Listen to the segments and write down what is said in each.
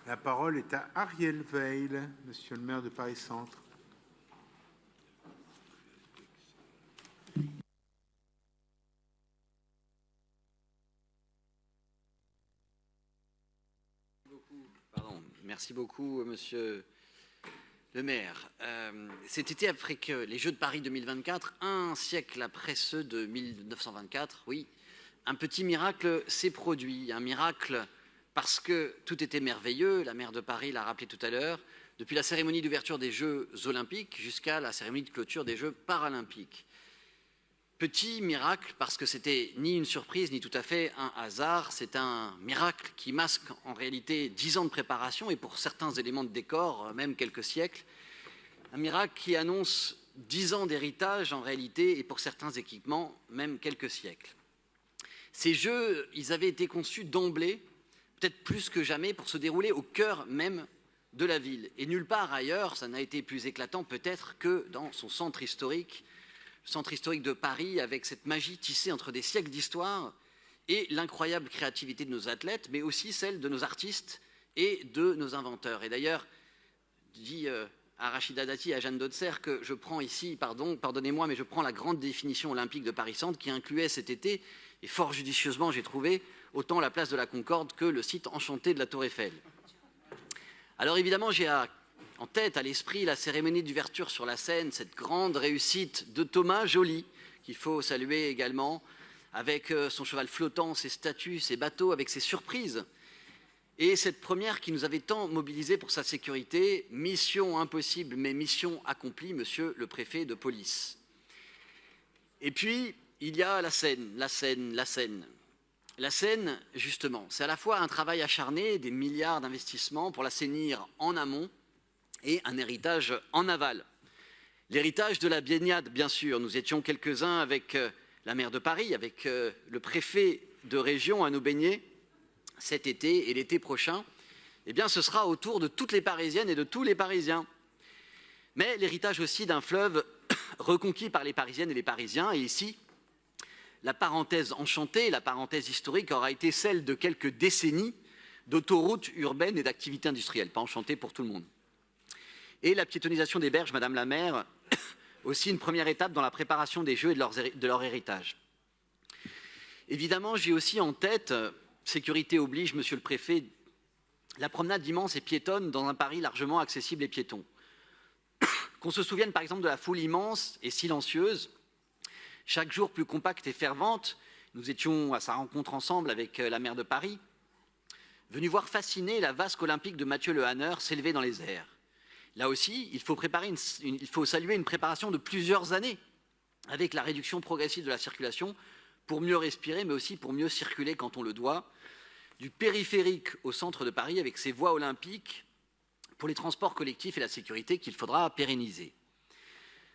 La parole est à Ariel Veil, monsieur le maire de Paris-Centre. Merci beaucoup, monsieur le maire. Cet été, après que les Jeux de Paris 2024, un siècle après ceux de 1924, oui, un petit miracle s'est produit. Un miracle parce que tout était merveilleux, la maire de Paris l'a rappelé tout à l'heure, depuis la cérémonie d'ouverture des Jeux olympiques jusqu'à la cérémonie de clôture des Jeux paralympiques. Petit miracle parce que c'était ni une surprise ni tout à fait un hasard, c'est un miracle qui masque en réalité 10 ans de préparation et pour certains éléments de décor, même quelques siècles. Un miracle qui annonce 10 ans d'héritage en réalité et pour certains équipements, même quelques siècles. Ces Jeux, ils avaient été conçus d'emblée, peut-être plus que jamais, pour se dérouler au cœur même de la ville. Et nulle part ailleurs, ça n'a été plus éclatant peut-être que dans son centre historique de Paris, avec cette magie tissée entre des siècles d'histoire et l'incroyable créativité de nos athlètes, mais aussi celle de nos artistes et de nos inventeurs. Et d'ailleurs, dit à Rachida Dati et à Jeanne Dautzer que je prends ici, pardonnez-moi, mais je prends la grande définition olympique de Paris-Centre qui incluait cet été, et fort judicieusement j'ai trouvé, autant la place de la Concorde que le site enchanté de la Tour Eiffel. Alors évidemment, j'ai en tête, à l'esprit, la cérémonie d'ouverture sur la Seine, cette grande réussite de Thomas Joly, qu'il faut saluer également, avec son cheval flottant, ses statues, ses bateaux, avec ses surprises. Et cette première qui nous avait tant mobilisés pour sa sécurité, mission impossible, mais mission accomplie, monsieur le préfet de police. Et puis, il y a la Seine. La Seine, justement, c'est à la fois un travail acharné, des milliards d'investissements pour l'assainir en amont, et un héritage en aval. L'héritage de la baignade, bien sûr. Nous étions quelques-uns avec la maire de Paris, avec le préfet de région à nous baigner cet été et l'été prochain. Eh bien, ce sera au tour de toutes les Parisiennes et de tous les Parisiens. Mais l'héritage aussi d'un fleuve reconquis par les Parisiennes et les Parisiens. Et ici, la parenthèse enchantée, la parenthèse historique aura été celle de quelques décennies d'autoroutes urbaines et d'activités industrielles. Pas enchantée pour tout le monde. Et la piétonisation des berges, Madame la maire, aussi une première étape dans la préparation des Jeux et de leur héritage. Évidemment, j'ai aussi en tête, sécurité oblige, monsieur le préfet, la promenade immense et piétonne dans un Paris largement accessible et piéton. Qu'on se souvienne par exemple de la foule immense et silencieuse, chaque jour plus compacte et fervente. Nous étions à sa rencontre ensemble avec la maire de Paris, venus voir fasciner la vasque olympique de Mathieu Le Hanner s'élever dans les airs. Là aussi, il faut saluer une préparation de plusieurs années avec la réduction progressive de la circulation pour mieux respirer, mais aussi pour mieux circuler quand on le doit, du périphérique au centre de Paris avec ses voies olympiques pour les transports collectifs et la sécurité qu'il faudra pérenniser.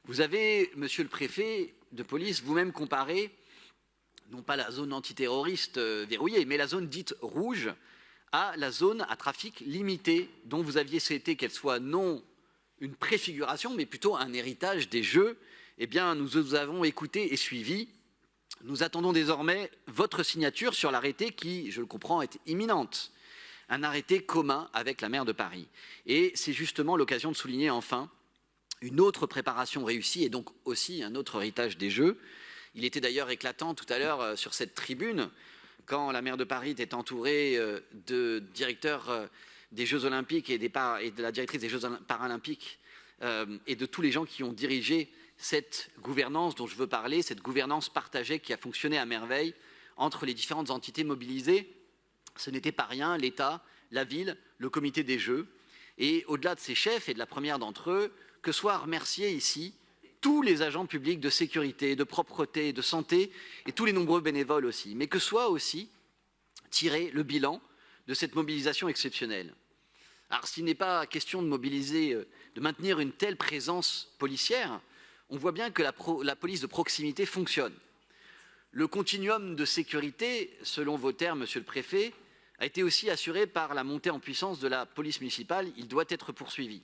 Vous avez, monsieur le préfet de police, vous-même comparé, non pas la zone antiterroriste verrouillée, mais la zone dite rouge, à la zone à trafic limité, dont vous aviez souhaité qu'elle soit non une préfiguration, mais plutôt un héritage des Jeux. Eh bien, nous vous avons écouté et suivi. Nous attendons désormais votre signature sur l'arrêté qui, je le comprends, est imminente. Un arrêté commun avec la maire de Paris. Et c'est justement l'occasion de souligner enfin une autre préparation réussie et donc aussi un autre héritage des Jeux. Il était d'ailleurs éclatant tout à l'heure sur cette tribune quand la maire de Paris était entourée de directeurs des Jeux Olympiques et de la directrice des Jeux Paralympiques et de tous les gens qui ont dirigé cette gouvernance dont je veux parler, cette gouvernance partagée qui a fonctionné à merveille entre les différentes entités mobilisées. Ce n'était pas rien, l'État, la ville, le comité des Jeux. Et au-delà de ces chefs et de la première d'entre eux, que soient remerciés ici tous les agents publics de sécurité, de propreté, de santé et tous les nombreux bénévoles aussi, mais que soit aussi tiré le bilan de cette mobilisation exceptionnelle. Alors s'il n'est pas question de mobiliser, de maintenir une telle présence policière, on voit bien que la police de proximité fonctionne. Le continuum de sécurité, selon vos termes, monsieur le préfet, a été aussi assuré par la montée en puissance de la police municipale. Il doit être poursuivi.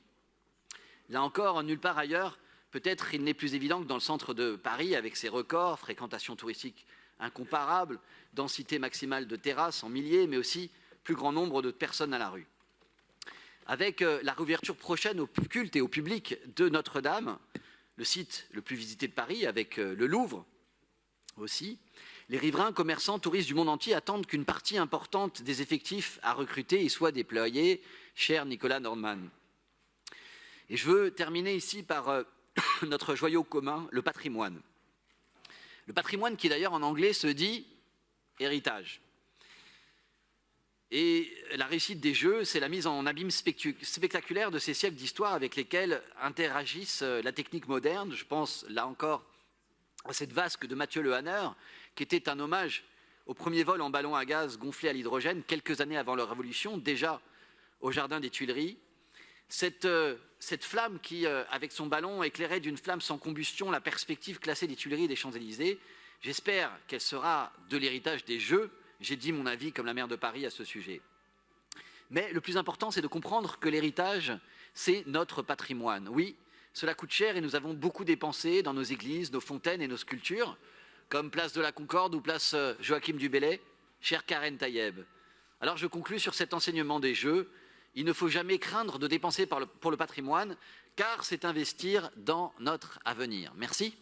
Là encore, nulle part ailleurs, peut-être il n'est plus évident que dans le centre de Paris, avec ses records, fréquentation touristique incomparable, densité maximale de terrasses en milliers, mais aussi plus grand nombre de personnes à la rue. avec la réouverture prochaine au culte et au public de Notre-Dame, le site le plus visité de Paris, avec le Louvre aussi. Les riverains, commerçants, touristes du monde entier attendent qu'une partie importante des effectifs à recruter y soit déployée, cher Nicolas Nordman. Et je veux terminer ici par notre joyau commun, le patrimoine. Le patrimoine qui d'ailleurs en anglais se dit héritage. Et la réussite des Jeux, c'est la mise en abîme spectaculaire de ces siècles d'histoire avec lesquels interagissent la technique moderne. Je pense là encore à cette vasque de Mathieu Le Hanner, qui était un hommage au premier vol en ballon à gaz gonflé à l'hydrogène, quelques années avant la Révolution, déjà au Jardin des Tuileries. Cette flamme qui, avec son ballon, éclairait d'une flamme sans combustion la perspective classée des Tuileries et des Champs-Élysées. J'espère qu'elle sera de l'héritage des Jeux. J'ai dit mon avis comme la maire de Paris à ce sujet. Mais le plus important, c'est de comprendre que l'héritage, c'est notre patrimoine. Oui, cela coûte cher et nous avons beaucoup dépensé dans nos églises, nos fontaines et nos sculptures, comme Place de la Concorde ou Place Joachim du Bellay, chère Karen Tayeb. Alors je conclus sur cet enseignement des Jeux. Il ne faut jamais craindre de dépenser pour le patrimoine, car c'est investir dans notre avenir. Merci.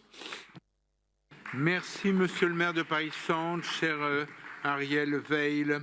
Merci, monsieur le maire de Paris Centre, cher Ariel Veil.